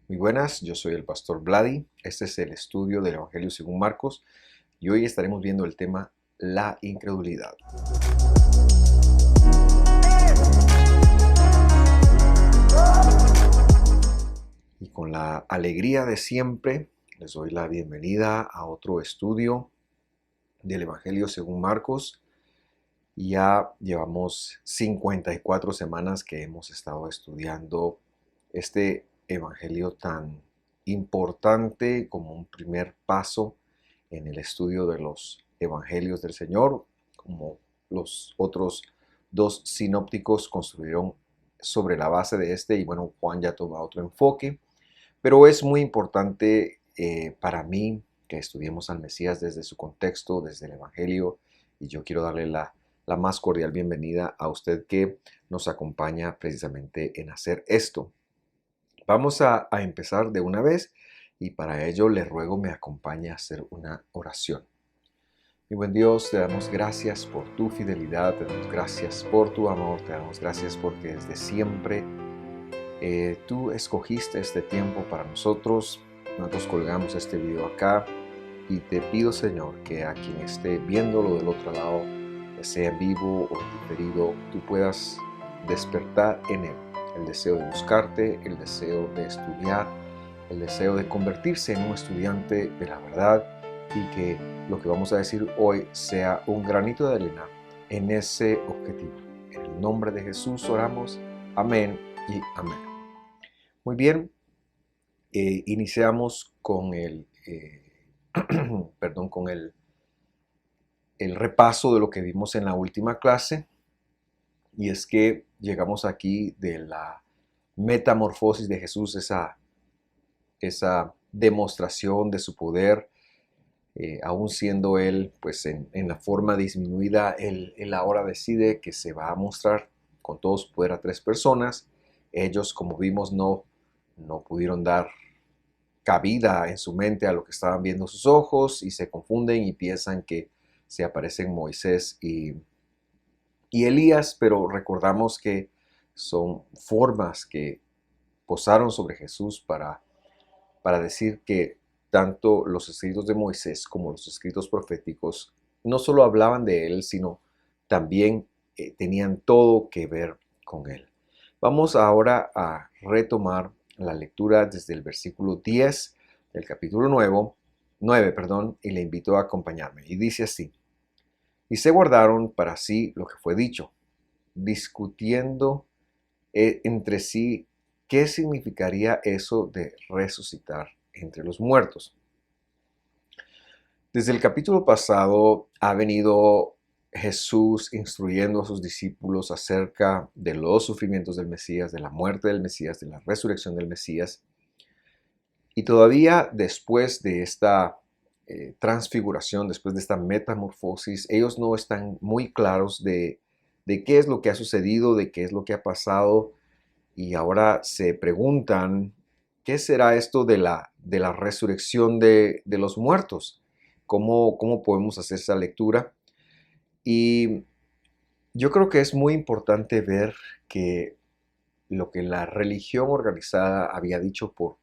Muy buenas, yo soy el pastor Vladi. Este es el estudio del Evangelio según Marcos y hoy estaremos viendo el tema la incredulidad. Y con la alegría de siempre les doy la bienvenida a otro estudio del Evangelio según Marcos. Ya llevamos 54 semanas que hemos estado estudiando este evangelio tan importante como un primer paso en el estudio de los evangelios del Señor, como los otros dos sinópticos construyeron sobre la base de este, y bueno, Juan ya toma otro enfoque, pero es muy importante para mí que estudiemos al Mesías desde su contexto, desde el evangelio, y yo quiero darle la más cordial bienvenida a usted que nos acompaña precisamente en hacer esto. Vamos a empezar de una vez y para ello le ruego me acompañe a hacer una oración. Mi buen Dios, te damos gracias por tu fidelidad, te damos gracias por tu amor, te damos gracias porque desde siempre tú escogiste este tiempo para nosotros. Nosotros colgamos este video acá y te pido, Señor, que a quien esté viéndolo del otro lado, sea en vivo o en diferido, tú puedas despertar en él el deseo de buscarte, el deseo de estudiar, el deseo de convertirse en un estudiante de la verdad, y que lo que vamos a decir hoy sea un granito de arena en ese objetivo. En el nombre de Jesús oramos. Amén y amén. Muy bien, iniciamos con el repaso de lo que vimos en la última clase, y es que llegamos aquí de la metamorfosis de Jesús, esa demostración de su poder, aún siendo él pues en la forma disminuida, él ahora decide que se va a mostrar con todo su poder a tres personas. Ellos, como vimos, no pudieron dar cabida en su mente a lo que estaban viendo sus ojos y se confunden y piensan que se aparecen Moisés y Elías, pero recordamos que son formas que posaron sobre Jesús para decir que tanto los escritos de Moisés como los escritos proféticos no solo hablaban de él, sino también tenían todo que ver con él. Vamos ahora a retomar la lectura desde el versículo 10 del capítulo 9, y le invito a acompañarme. Y dice así: y se guardaron para sí lo que fue dicho, discutiendo entre sí qué significaría eso de resucitar entre los muertos. Desde el capítulo pasado ha venido Jesús instruyendo a sus discípulos acerca de los sufrimientos del Mesías, de la muerte del Mesías, de la resurrección del Mesías. Y todavía después de esta transfiguración, después de esta metamorfosis, ellos no están muy claros de qué es lo que ha sucedido, de qué es lo que ha pasado, y ahora se preguntan, ¿qué será esto de la resurrección de los muertos? ¿Cómo podemos hacer esa lectura? Y yo creo que es muy importante ver que lo que la religión organizada había dicho por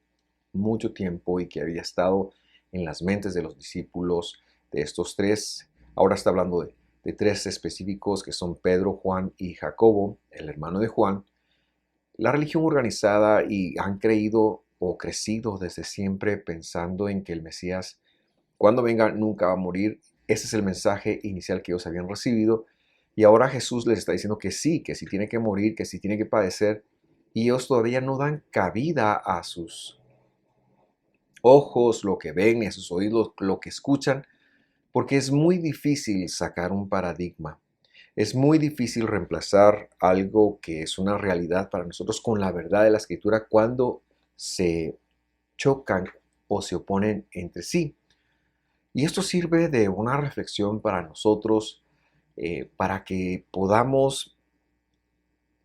mucho tiempo y que había estado en las mentes de los discípulos de estos tres, ahora está hablando de tres específicos que son Pedro, Juan y Jacobo, el hermano de Juan. La religión organizada y han creído o crecido desde siempre pensando en que el Mesías, cuando venga, nunca va a morir. Ese es el mensaje inicial que ellos habían recibido. Y ahora Jesús les está diciendo que sí tiene que morir, que sí tiene que padecer. Y ellos todavía no dan cabida a sus ojos, lo que ven, y a sus oídos, lo que escuchan, porque es muy difícil sacar un paradigma. Es muy difícil reemplazar algo que es una realidad para nosotros con la verdad de la Escritura cuando se chocan o se oponen entre sí. Y esto sirve de una reflexión para nosotros, para que podamos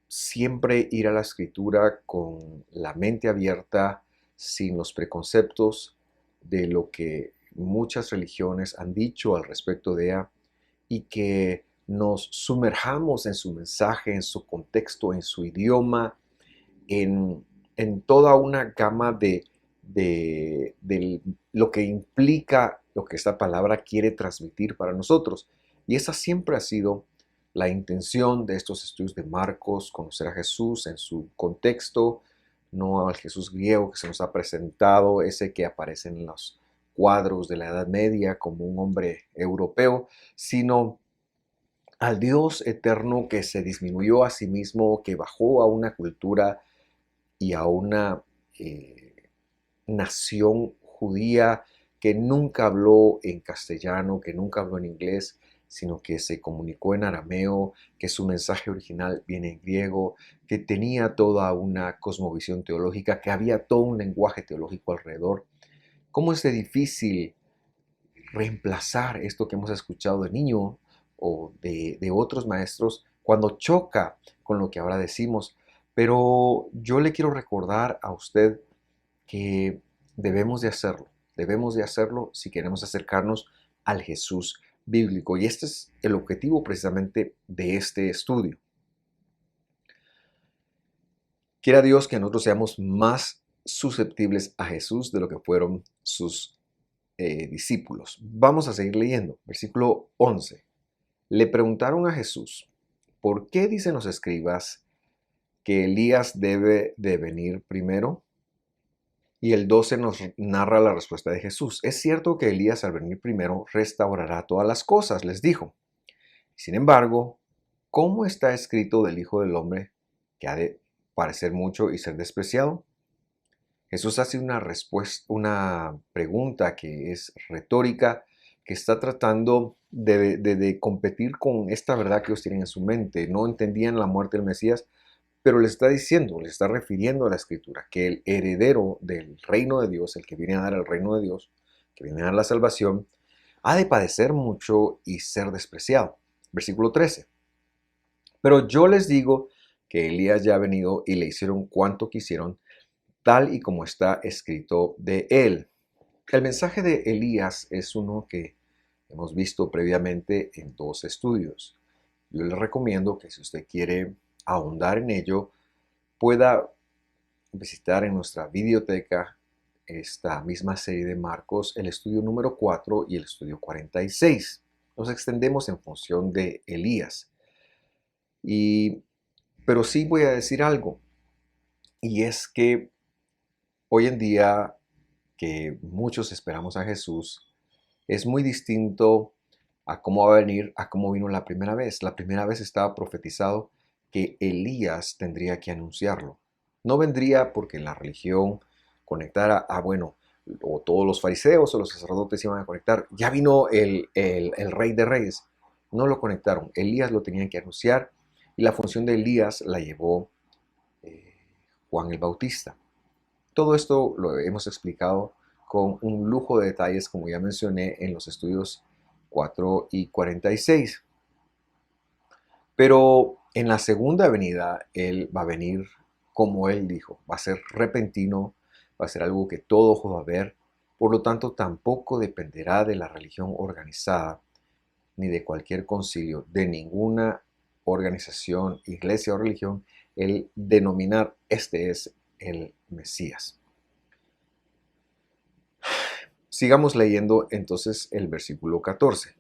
siempre ir a la Escritura con la mente abierta, sin los preconceptos de lo que muchas religiones han dicho al respecto de ella, y que nos sumerjamos en su mensaje, en su contexto, en su idioma, en toda una gama de de lo que implica lo que esta palabra quiere transmitir para nosotros. Y esa siempre ha sido la intención de estos estudios de Marcos, conocer a Jesús en su contexto, no al Jesús griego que se nos ha presentado, ese que aparece en los cuadros de la Edad Media como un hombre europeo, sino al Dios eterno que se disminuyó a sí mismo, que bajó a una cultura y a una nación judía que nunca habló en castellano, que nunca habló en inglés, sino que se comunicó en arameo, que su mensaje original viene en griego, que tenía toda una cosmovisión teológica, que había todo un lenguaje teológico alrededor. ¿Cómo es de difícil reemplazar esto que hemos escuchado de niño o de otros maestros cuando choca con lo que ahora decimos? Pero yo le quiero recordar a usted que debemos de hacerlo si queremos acercarnos al Jesús bíblico. Y este es el objetivo precisamente de este estudio. Quiera Dios que nosotros seamos más susceptibles a Jesús de lo que fueron sus discípulos. Vamos a seguir leyendo. Versículo 11. Le preguntaron a Jesús, ¿por qué dicen los escribas que Elías debe de venir primero? Y el 12 nos narra la respuesta de Jesús. Es cierto que Elías al venir primero restaurará todas las cosas, les dijo. Sin embargo, ¿cómo está escrito del Hijo del Hombre que ha de parecer mucho y ser despreciado? Jesús hace una respuesta, una pregunta que es retórica, que está tratando de competir con esta verdad que ellos tienen en su mente. No entendían la muerte del Mesías, pero le está diciendo, le está refiriendo a la Escritura, que el heredero del reino de Dios, el que viene a dar el reino de Dios, que viene a dar la salvación, ha de padecer mucho y ser despreciado. Versículo 13. Pero yo les digo que Elías ya ha venido y le hicieron cuanto quisieron, tal y como está escrito de él. El mensaje de Elías es uno que hemos visto previamente en 2 estudios. Yo les recomiendo que si usted quiere ahondar en ello, pueda visitar en nuestra biblioteca esta misma serie de Marcos, el estudio número 4 y el estudio 46. Nos extendemos en función de Elías. Pero sí voy a decir algo, y es que hoy en día que muchos esperamos a Jesús, es muy distinto a cómo va a venir, a cómo vino la primera vez. La primera vez estaba profetizado que Elías tendría que anunciarlo. No vendría porque la religión conectara bueno, o todos los fariseos o los sacerdotes iban a conectar. Ya vino el rey de reyes. No lo conectaron. Elías lo tenían que anunciar y la función de Elías la llevó eh, Juan el Bautista. Todo esto lo hemos explicado con un lujo de detalles, como ya mencioné, en los estudios 4 y 46. Pero en la segunda venida, Él va a venir como Él dijo. Va a ser repentino, va a ser algo que todo ojo va a ver. Por lo tanto, tampoco dependerá de la religión organizada, ni de cualquier concilio, de ninguna organización, iglesia o religión, el denominar este es el Mesías. Sigamos leyendo entonces el versículo 14,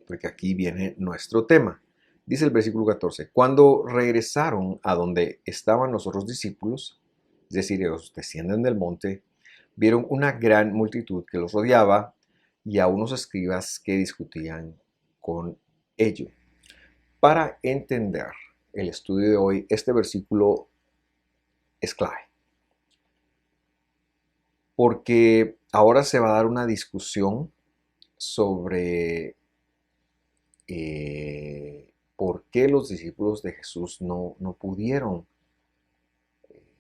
porque aquí viene nuestro tema. Dice el versículo 14, cuando regresaron a donde estaban los otros discípulos, es decir, ellos descienden del monte, vieron una gran multitud que los rodeaba y a unos escribas que discutían con ellos. Para entender el estudio de hoy, este versículo es clave, porque ahora se va a dar una discusión sobre por qué los discípulos de Jesús no pudieron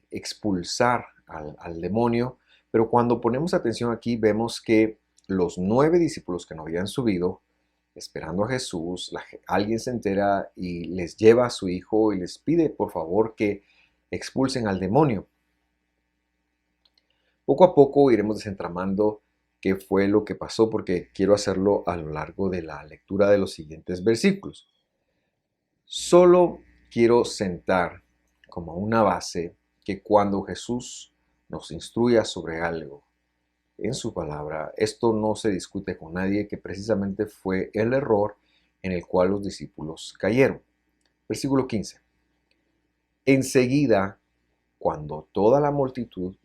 expulsar al demonio. Pero cuando ponemos atención aquí vemos que los 9 discípulos que no habían subido, esperando a Jesús, alguien se entera y les lleva a su hijo y les pide por favor que expulsen al demonio. Poco a poco iremos desentramando qué fue lo que pasó, porque quiero hacerlo a lo largo de la lectura de los siguientes versículos. Solo quiero sentar como una base que cuando Jesús nos instruya sobre algo en su palabra, esto no se discute con nadie, que precisamente fue el error en el cual los discípulos cayeron. Versículo 15. Enseguida, cuando toda la multitud,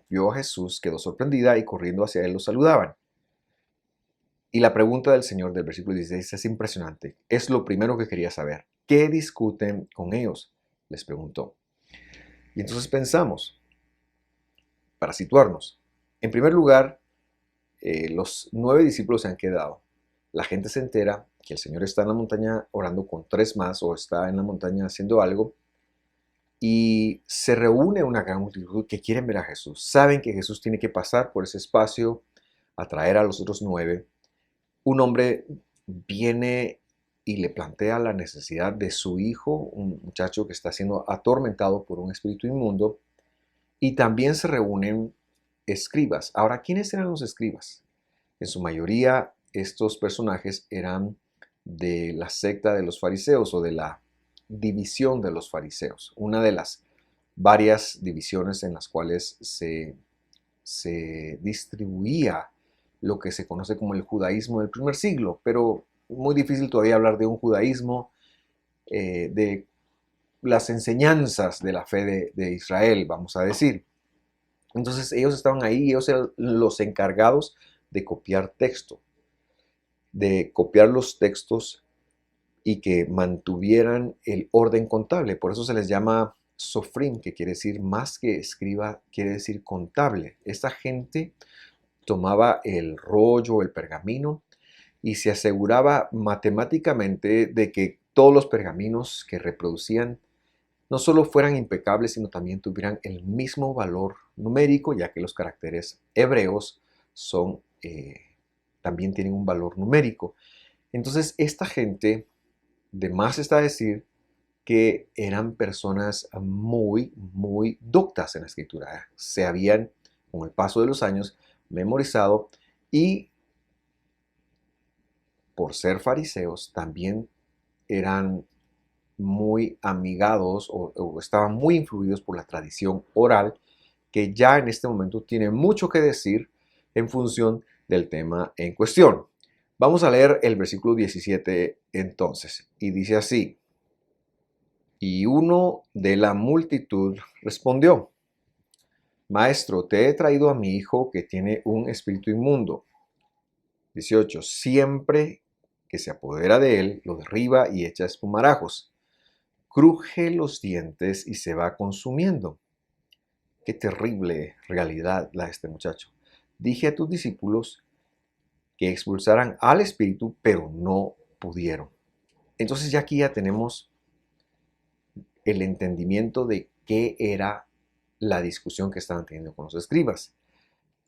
vio a Jesús, quedó sorprendida y corriendo hacia él lo saludaban. Y la pregunta del Señor del versículo 16 es impresionante. Es lo primero que quería saber. ¿Qué discuten con ellos?, les preguntó. Y entonces pensamos, para situarnos, en primer lugar, los 9 discípulos se han quedado. La gente se entera que el Señor está en la montaña orando con 3 más, o está en la montaña haciendo algo, y se reúne una gran multitud que quieren ver a Jesús. Saben que Jesús tiene que pasar por ese espacio a traer a los otros 9. Un hombre viene y le plantea la necesidad de su hijo, un muchacho que está siendo atormentado por un espíritu inmundo, y también se reúnen escribas. Ahora, ¿quiénes eran los escribas? En su mayoría, estos personajes eran de la secta de los fariseos o de la división de los fariseos, una de las varias divisiones en las cuales se distribuía lo que se conoce como el judaísmo del primer siglo, pero muy difícil todavía hablar de un judaísmo, de las enseñanzas de la fe de Israel, vamos a decir. Entonces ellos estaban ahí, ellos eran los encargados de copiar texto, de copiar los textos y que mantuvieran el orden contable. Por eso se les llama sofrim, que quiere decir más que escriba, quiere decir contable. Esta gente tomaba el rollo, el pergamino, y se aseguraba matemáticamente de que todos los pergaminos que reproducían no solo fueran impecables, sino también tuvieran el mismo valor numérico, ya que los caracteres hebreos también tienen un valor numérico. Entonces, esta gente, de más está decir que eran personas muy, muy doctas en la escritura. Se habían, con el paso de los años, memorizado, y por ser fariseos también eran muy amigados o estaban muy influidos por la tradición oral, que ya en este momento tiene mucho que decir en función del tema en cuestión. Vamos a leer el versículo 17 entonces, y dice así: y uno de la multitud respondió: Maestro, te he traído a mi hijo que tiene un espíritu inmundo. 18. Siempre que se apodera de él, lo derriba y echa espumarajos. Cruje los dientes y se va consumiendo. Qué terrible realidad la de este muchacho. Dije a tus discípulos que expulsaran al espíritu, pero no pudieron. Entonces ya aquí ya tenemos el entendimiento de qué era la discusión que estaban teniendo con los escribas.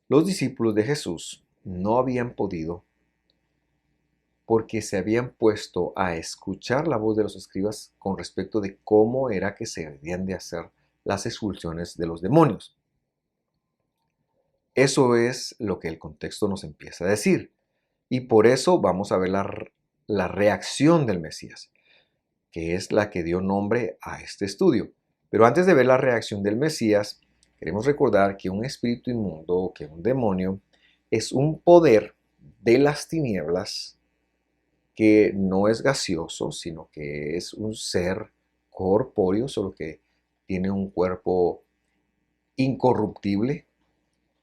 Los discípulos de Jesús no habían podido porque se habían puesto a escuchar la voz de los escribas con respecto de cómo era que se debían de hacer las expulsiones de los demonios. Eso es lo que el contexto nos empieza a decir. Y por eso vamos a ver la reacción del Mesías, que es la que dio nombre a este estudio. Pero antes de ver la reacción del Mesías, queremos recordar que un espíritu inmundo, que un demonio, es un poder de las tinieblas que no es gaseoso, sino que es un ser corpóreo, solo que tiene un cuerpo incorruptible,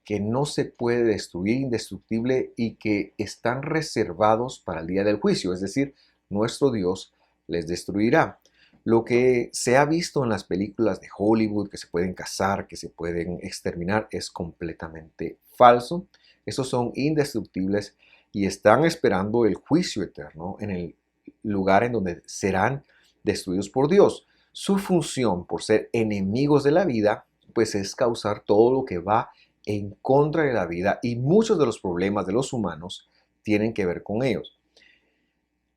que no se puede destruir, indestructible, y que están reservados para el día del juicio, es decir, nuestro Dios les destruirá. Lo que se ha visto en las películas de Hollywood, que se pueden cazar, que se pueden exterminar, es completamente falso. Estos son indestructibles y están esperando el juicio eterno en el lugar en donde serán destruidos por Dios. Su función, por ser enemigos de la vida, pues es causar todo lo que va en contra de la vida, y muchos de los problemas de los humanos tienen que ver con ellos.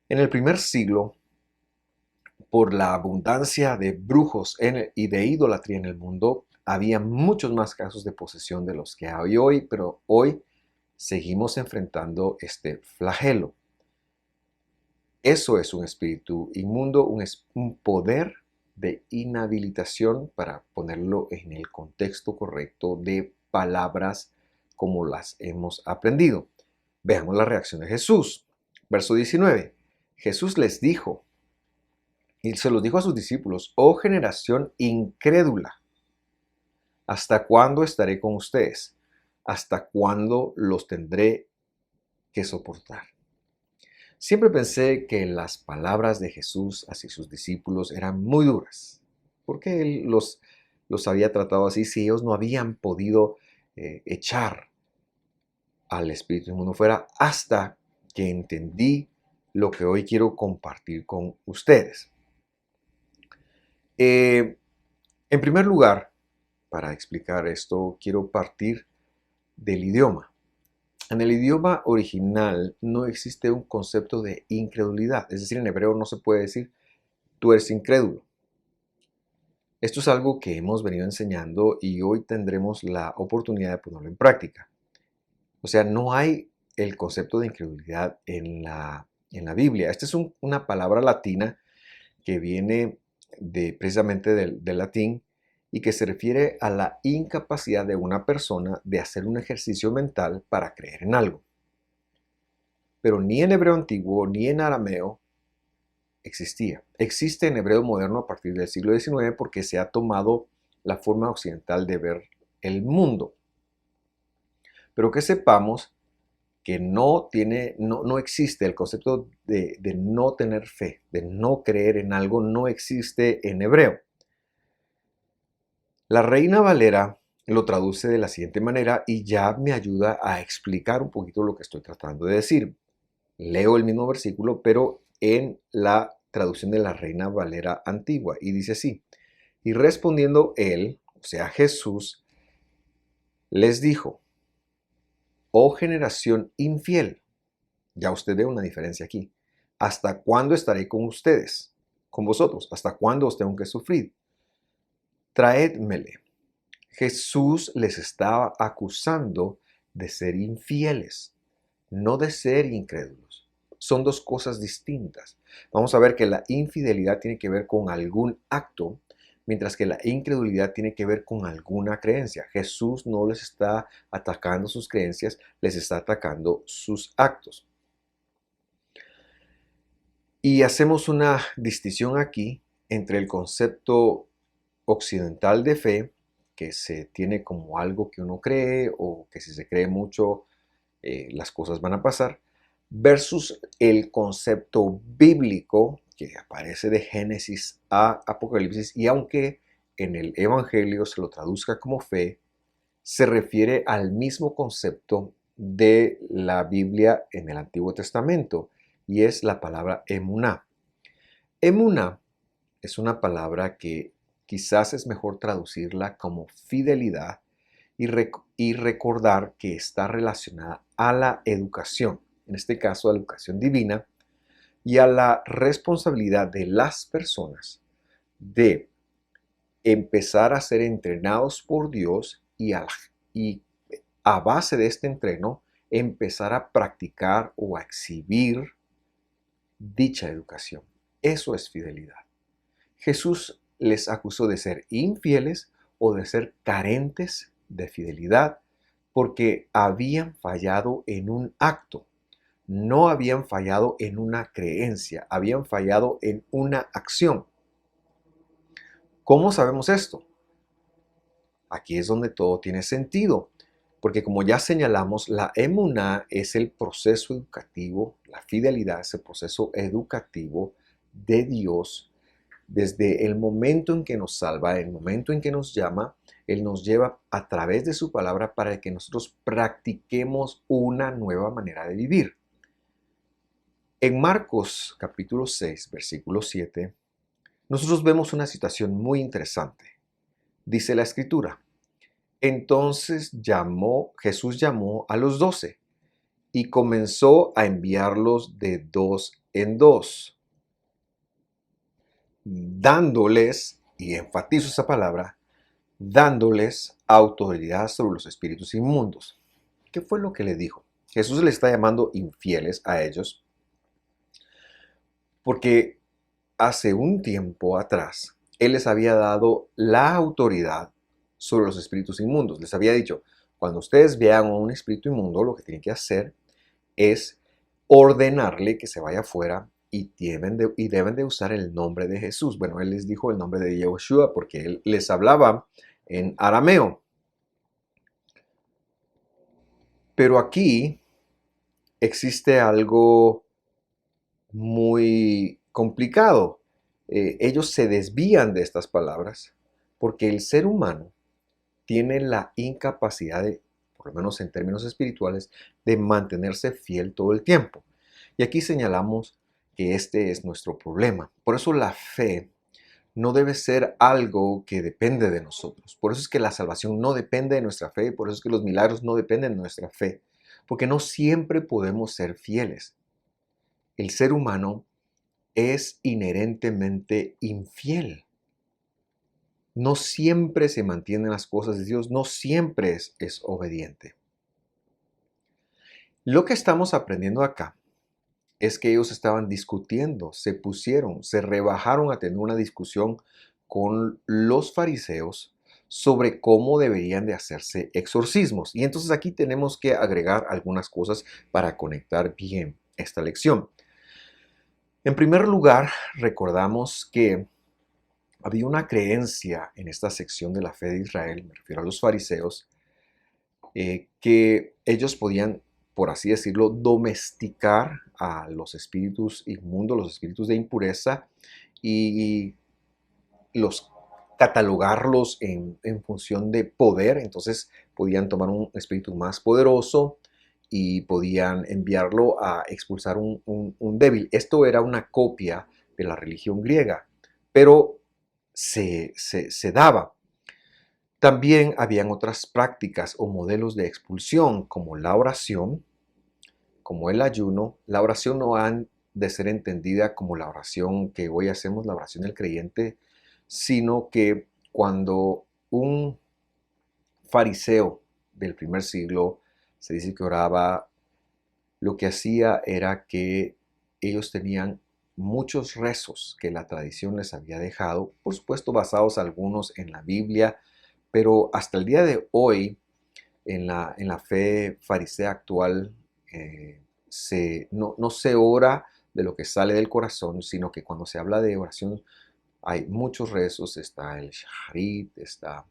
En el primer siglo, por la abundancia de brujos y de idolatría en el mundo, había muchos más casos de posesión de los que hay hoy, pero hoy seguimos enfrentando este flagelo. Eso es un espíritu inmundo, un poder de inhabilitación para ponerlo en el contexto correcto de palabras como las hemos aprendido. Veamos la reacción de Jesús. Verso 19. Jesús les dijo, y se los dijo a sus discípulos: oh generación incrédula, ¿hasta cuándo estaré con ustedes? ¿Hasta cuándo los tendré que soportar? Siempre pensé que las palabras de Jesús hacia sus discípulos eran muy duras, porque Él los había tratado así si ellos no habían podido echar al espíritu inmundo fuera, hasta que entendí lo que hoy quiero compartir con ustedes. En primer lugar, para explicar esto, quiero partir del idioma. En el idioma original no existe un concepto de incredulidad, es decir, en hebreo no se puede decir tú eres incrédulo. Esto es algo que hemos venido enseñando y hoy tendremos la oportunidad de ponerlo en práctica. O sea, no hay el concepto de incredulidad en la Biblia. Esta es una palabra latina que viene precisamente del latín y que se refiere a la incapacidad de una persona de hacer un ejercicio mental para creer en algo. Pero ni en hebreo antiguo ni en arameo existía. Existe en hebreo moderno a partir del siglo XIX porque se ha tomado la forma occidental de ver el mundo. Pero que sepamos que no existe el concepto de no tener fe, de no creer en algo, no existe en hebreo. La Reina Valera lo traduce de la siguiente manera y ya me ayuda a explicar un poquito lo que estoy tratando de decir. Leo el mismo versículo, pero en la traducción de la Reina Valera antigua, y dice así: y respondiendo él, o sea Jesús, les dijo: oh generación infiel. Ya usted ve una diferencia aquí. ¿Hasta cuándo estaré con ustedes? Con vosotros. ¿Hasta cuándo os tengo que sufrir? Traédmele. Jesús les estaba acusando de ser infieles, no de ser incrédulos. Son dos cosas distintas. Vamos a ver que la infidelidad tiene que ver con algún acto, mientras que la incredulidad tiene que ver con alguna creencia. Jesús no les está atacando sus creencias, les está atacando sus actos. Y hacemos una distinción aquí entre el concepto occidental de fe, que se tiene como algo que uno cree o que si se cree mucho las cosas van a pasar, versus el concepto bíblico que aparece de Génesis a Apocalipsis, y aunque en el Evangelio se lo traduzca como fe, se refiere al mismo concepto de la Biblia en el Antiguo Testamento, y es la palabra emuná. Emuná es una palabra que quizás es mejor traducirla como fidelidad y recordar que está relacionada a la educación, en este caso a la educación divina, y a la responsabilidad de las personas de empezar a ser entrenados por Dios y a base de este entreno empezar a practicar o a exhibir dicha educación. Eso es fidelidad. Jesús les acusó de ser infieles o de ser carentes de fidelidad porque habían fallado en un acto, no habían fallado en una creencia, habían fallado en una acción. ¿Cómo sabemos esto? Aquí es donde todo tiene sentido, porque como ya señalamos, la emuná es el proceso educativo, la fidelidad es el proceso educativo de Dios. Desde el momento en que nos salva, el momento en que nos llama, Él nos lleva a través de su palabra para que nosotros practiquemos una nueva manera de vivir. En Marcos capítulo 6, versículo 7, nosotros vemos una situación muy interesante. Dice la Escritura: entonces Jesús llamó a los 12 y comenzó a enviarlos de dos en dos, dándoles, y enfatizo esa palabra, dándoles autoridad sobre los espíritus inmundos. ¿Qué fue lo que le dijo? Jesús le está llamando infieles a ellos porque hace un tiempo atrás Él les había dado la autoridad sobre los espíritus inmundos. Les había dicho, cuando ustedes vean a un espíritu inmundo, lo que tienen que hacer es ordenarle que se vaya afuera y deben de usar el nombre de Jesús. Bueno, él les dijo el nombre de Yahushua porque él les hablaba en arameo. Pero aquí existe algo muy complicado. Ellos se desvían de estas palabras porque el ser humano tiene la incapacidad de, por lo menos en términos espirituales, de mantenerse fiel todo el tiempo. Y aquí señalamos que este es nuestro problema. Por eso la fe no debe ser algo que depende de nosotros. Por eso es que la salvación no depende de nuestra fe, por eso es que los milagros no dependen de nuestra fe, porque no siempre podemos ser fieles. El ser humano es inherentemente infiel. No siempre se mantienen las cosas de Dios, no siempre es obediente. Lo que estamos aprendiendo acá es que ellos estaban discutiendo, se rebajaron a tener una discusión con los fariseos sobre cómo deberían de hacerse exorcismos. Y entonces aquí tenemos que agregar algunas cosas para conectar bien esta lección. En primer lugar, recordamos que había una creencia en esta sección de la fe de Israel, me refiero a los fariseos, que ellos podían, por así decirlo, domesticar a los espíritus inmundos, los espíritus de impureza, y los catalogarlos en función de poder. Entonces podían tomar un espíritu más poderoso y podían enviarlo a expulsar un débil. Esto era una copia de la religión griega, pero se daba. También habían otras prácticas o modelos de expulsión, como la oración, como el ayuno. La oración no han de ser entendida como la oración que hoy hacemos, la oración del creyente, sino que cuando un fariseo del primer siglo se dice que oraba, lo que hacía era que ellos tenían muchos rezos que la tradición les había dejado, por supuesto basados algunos en la Biblia, pero hasta el día de hoy, en la fe farisea actual, no se ora de lo que sale del corazón, sino que cuando se habla de oración hay muchos rezos. Está el shaharit, está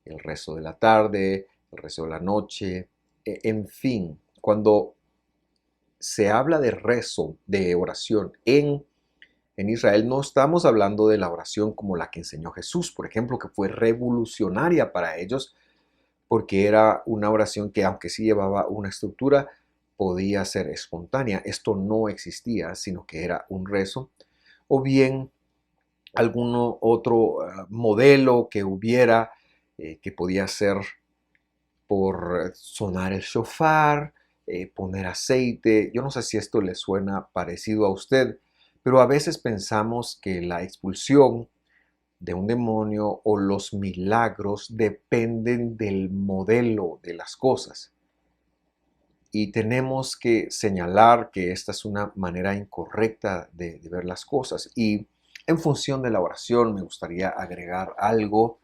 el rezo de la tarde, el rezo de la noche, en fin, cuando se habla de rezo, de oración en Israel, no estamos hablando de la oración como la que enseñó Jesús, por ejemplo, que fue revolucionaria para ellos, porque era una oración que, aunque sí llevaba una estructura, podía ser espontánea. Esto no existía, sino que era un rezo. O bien algún otro modelo que hubiera, que podía ser por sonar el shofar, poner aceite. Yo no sé si esto le suena parecido a usted, pero a veces pensamos que la expulsión de un demonio o los milagros dependen del modelo de las cosas. Y tenemos que señalar que esta es una manera incorrecta de ver las cosas. Y en función de la oración me gustaría agregar algo.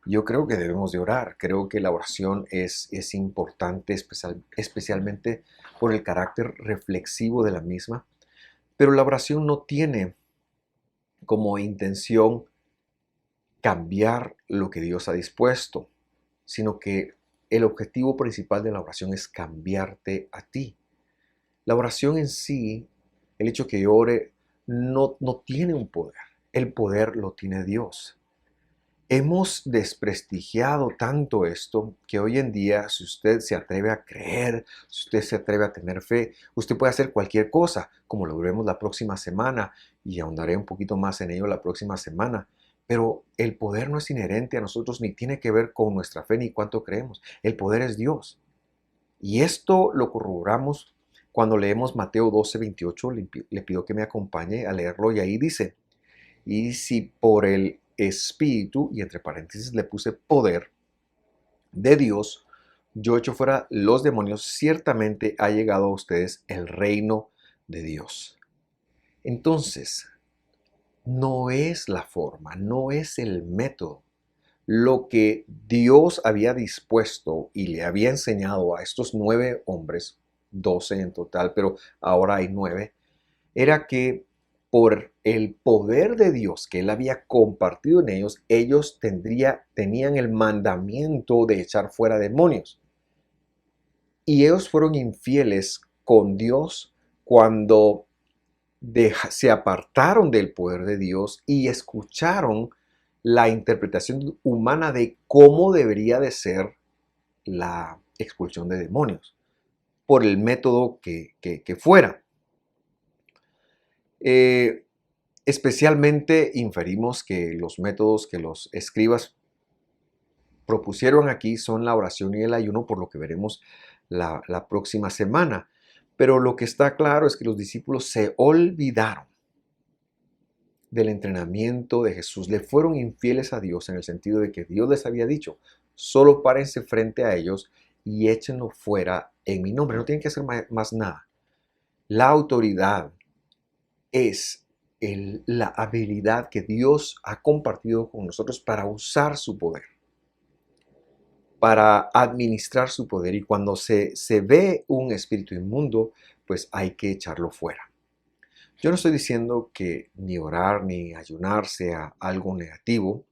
Yo creo que debemos de orar. Creo que la oración es importante, especialmente por el carácter reflexivo de la misma. Pero la oración no tiene como intención cambiar lo que Dios ha dispuesto, sino que el objetivo principal de la oración es cambiarte a ti. La oración en sí, el hecho que yo ore, no tiene un poder. El poder lo tiene Dios. Hemos desprestigiado tanto esto que hoy en día, si usted se atreve a creer, si usted se atreve a tener fe, usted puede hacer cualquier cosa, como lo veremos la próxima semana, y ahondaré un poquito más en ello la próxima semana. Pero el poder no es inherente a nosotros, ni tiene que ver con nuestra fe ni cuánto creemos. El poder es Dios. Y esto lo corroboramos cuando leemos Mateo 12:28. Le pido que me acompañe a leerlo, y ahí dice: y si por el Espíritu, y entre paréntesis le puse poder, de Dios, yo echo fuera los demonios, ciertamente ha llegado a ustedes el reino de Dios. Entonces, no es la forma, no es el método. Lo que Dios había dispuesto y le había enseñado a estos 9 hombres, 12 en total, pero ahora hay 9, era que por el poder de Dios que Él había compartido en ellos, ellos tenían el mandamiento de echar fuera demonios. Y ellos fueron infieles con Dios cuando se apartaron del poder de Dios y escucharon la interpretación humana de cómo debería de ser la expulsión de demonios, por el método que fuera. Especialmente inferimos que los métodos que los escribas propusieron aquí son la oración y el ayuno, por lo que veremos la próxima semana. Pero lo que está claro es que los discípulos se olvidaron del entrenamiento de Jesús, le fueron infieles a Dios en el sentido de que Dios les había dicho, solo párense frente a ellos y échenlo fuera en mi nombre, no tienen que hacer más nada. La autoridad es la habilidad que Dios ha compartido con nosotros para usar su poder, para administrar su poder, y cuando se ve un espíritu inmundo, pues hay que echarlo fuera. Yo no estoy diciendo que ni orar ni ayunar sea algo negativo,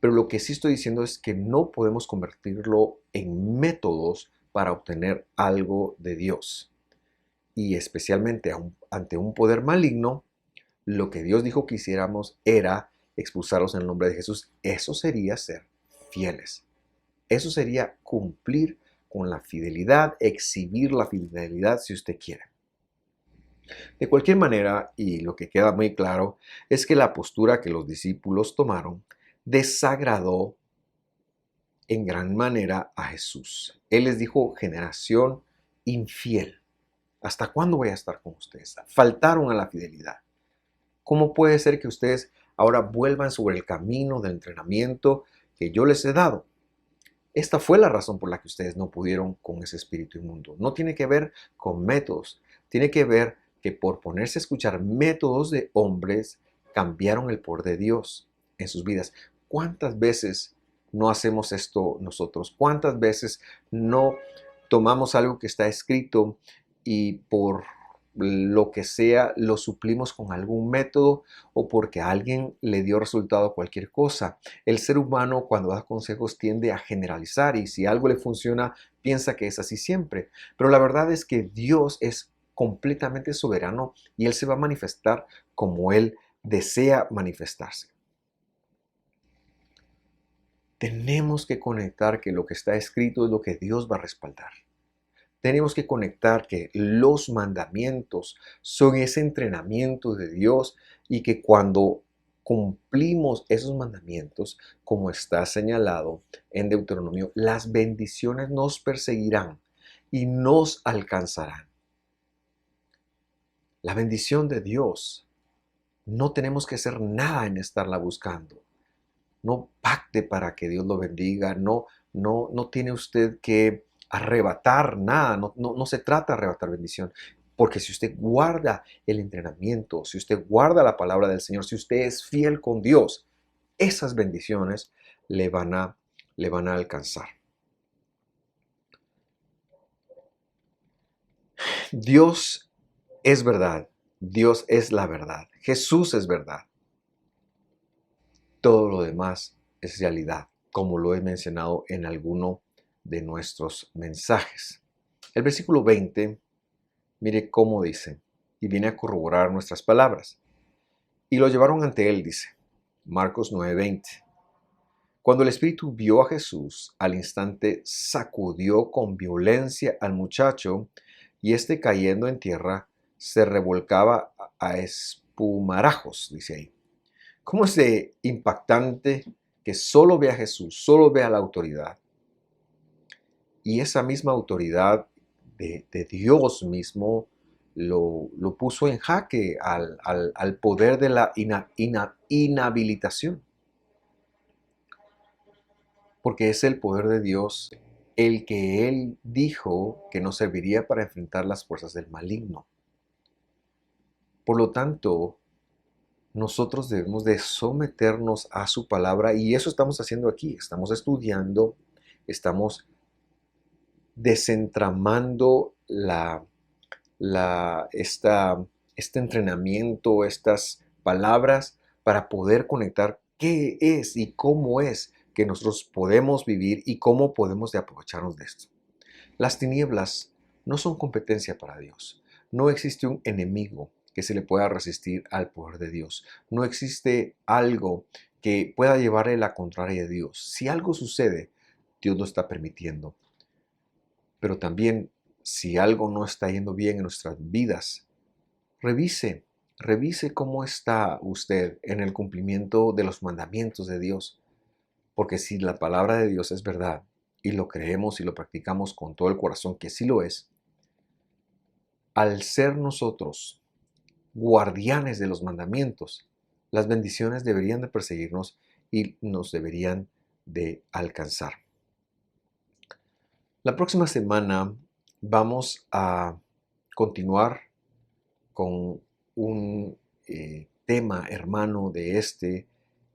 pero lo que sí estoy diciendo es que no podemos convertirlo en métodos para obtener algo de Dios. Y especialmente ante un poder maligno, lo que Dios dijo que hiciéramos era expulsarlos en el nombre de Jesús. Eso sería ser fieles. Eso sería cumplir con la fidelidad, exhibir la fidelidad si usted quiere. De cualquier manera, y lo que queda muy claro, es que la postura que los discípulos tomaron desagradó en gran manera a Jesús. Él les dijo, generación infiel, ¿hasta cuándo voy a estar con ustedes? Faltaron a la fidelidad. ¿Cómo puede ser que ustedes ahora vuelvan sobre el camino del entrenamiento que yo les he dado? Esta fue la razón por la que ustedes no pudieron con ese espíritu inmundo. No tiene que ver con métodos, tiene que ver que por ponerse a escuchar métodos de hombres, cambiaron el poder de Dios en sus vidas. ¿Cuántas veces no hacemos esto nosotros? ¿Cuántas veces no tomamos algo que está escrito y por lo que sea lo suplimos con algún método o porque a alguien le dio resultado a cualquier cosa? El ser humano, cuando da consejos, tiende a generalizar, y si algo le funciona, piensa que es así siempre. Pero la verdad es que Dios es completamente soberano y Él se va a manifestar como Él desea manifestarse. Tenemos que conectar que lo que está escrito es lo que Dios va a respaldar. Tenemos que conectar que los mandamientos son ese entrenamiento de Dios, y que cuando cumplimos esos mandamientos, como está señalado en Deuteronomio, las bendiciones nos perseguirán y nos alcanzarán. La bendición de Dios, no tenemos que hacer nada en estarla buscando. No pacte para que Dios lo bendiga, no tiene usted que arrebatar nada, no se trata de arrebatar bendición. Porque si usted guarda el entrenamiento, si usted guarda la palabra del Señor, si usted es fiel con Dios, esas bendiciones le van a alcanzar. Dios es verdad, Dios es la verdad, Jesús es verdad. Todo lo demás es realidad, como lo he mencionado en alguno de nuestros mensajes. El versículo 20, mire cómo dice, y viene a corroborar nuestras palabras. Y lo llevaron ante él, dice, Marcos 9:20. Cuando el espíritu vio a Jesús, al instante sacudió con violencia al muchacho, y éste, cayendo en tierra, se revolcaba a espumarajos, dice ahí. ¿Cómo es de impactante que solo ve a Jesús, solo ve a la autoridad? Y esa misma autoridad de Dios mismo lo puso en jaque al poder de la inhabilitación. Porque es el poder de Dios el que Él dijo que nos serviría para enfrentar las fuerzas del maligno. Por lo tanto, nosotros debemos de someternos a su palabra y eso estamos haciendo aquí. Estamos estudiando, estamos desentramando este entrenamiento, estas palabras para poder conectar qué es y cómo es que nosotros podemos vivir y cómo podemos de aprovecharnos de esto. Las tinieblas no son competencia para Dios. No existe un enemigo que se le pueda resistir al poder de Dios. No existe algo que pueda llevarle la contraria a Dios. Si algo sucede, Dios lo está permitiendo. Pero también, si algo no está yendo bien en nuestras vidas, revise cómo está usted en el cumplimiento de los mandamientos de Dios. Porque si la palabra de Dios es verdad y lo creemos y lo practicamos con todo el corazón, que sí lo es, al ser nosotros guardianes de los mandamientos, las bendiciones deberían de perseguirnos y nos deberían de alcanzar. La próxima semana vamos a continuar con un tema hermano de este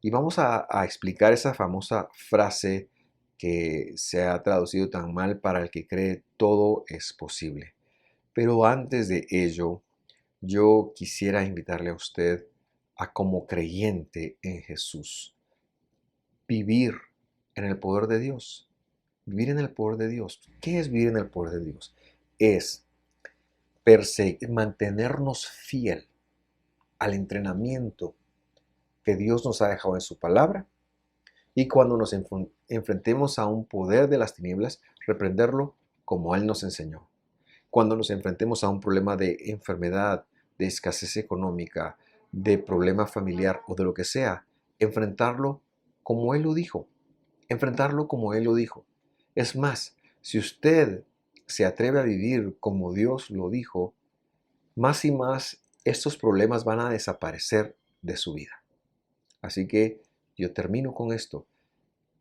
y vamos a explicar esa famosa frase que se ha traducido tan mal: para el que cree todo es posible. Pero antes de ello, yo quisiera invitarle a usted a, como creyente en Jesús, vivir en el poder de Dios. Vivir en el poder de Dios. ¿Qué es vivir en el poder de Dios? Es mantenernos fiel al entrenamiento que Dios nos ha dejado en su palabra, y cuando nos enfrentemos a un poder de las tinieblas, reprenderlo como Él nos enseñó. Cuando nos enfrentemos a un problema de enfermedad, de escasez económica, de problema familiar o de lo que sea, enfrentarlo como Él lo dijo. Enfrentarlo como Él lo dijo. Es más, si usted se atreve a vivir como Dios lo dijo, más y más estos problemas van a desaparecer de su vida. Así que yo termino con esto.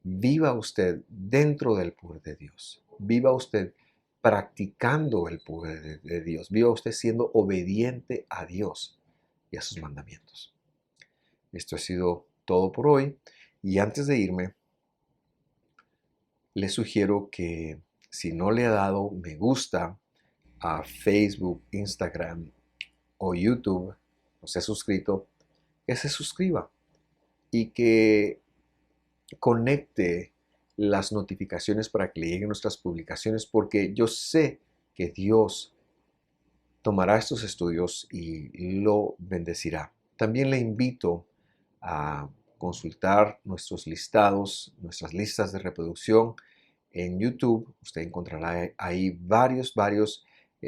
Viva usted dentro del poder de Dios. Viva usted practicando el poder de Dios. Viva usted siendo obediente a Dios y a sus mandamientos. Esto ha sido todo por hoy. Y antes de irme, les sugiero que si no le ha dado me gusta a Facebook, Instagram o YouTube, no se ha suscrito, que se suscriba y que conecte las notificaciones para que le lleguen nuestras publicaciones, porque yo sé que Dios tomará estos estudios y lo bendecirá. También le invito a consultar nuestros listados, nuestras listas de reproducción en YouTube. Usted encontrará ahí varios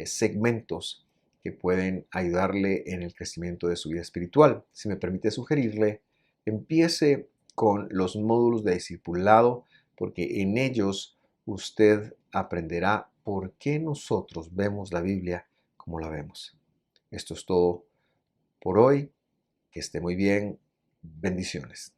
segmentos que pueden ayudarle en el crecimiento de su vida espiritual. Si me permite sugerirle, empiece con los módulos de discipulado, porque en ellos usted aprenderá por qué nosotros vemos la Biblia como la vemos. Esto es todo por hoy. Que esté muy bien. Bendiciones.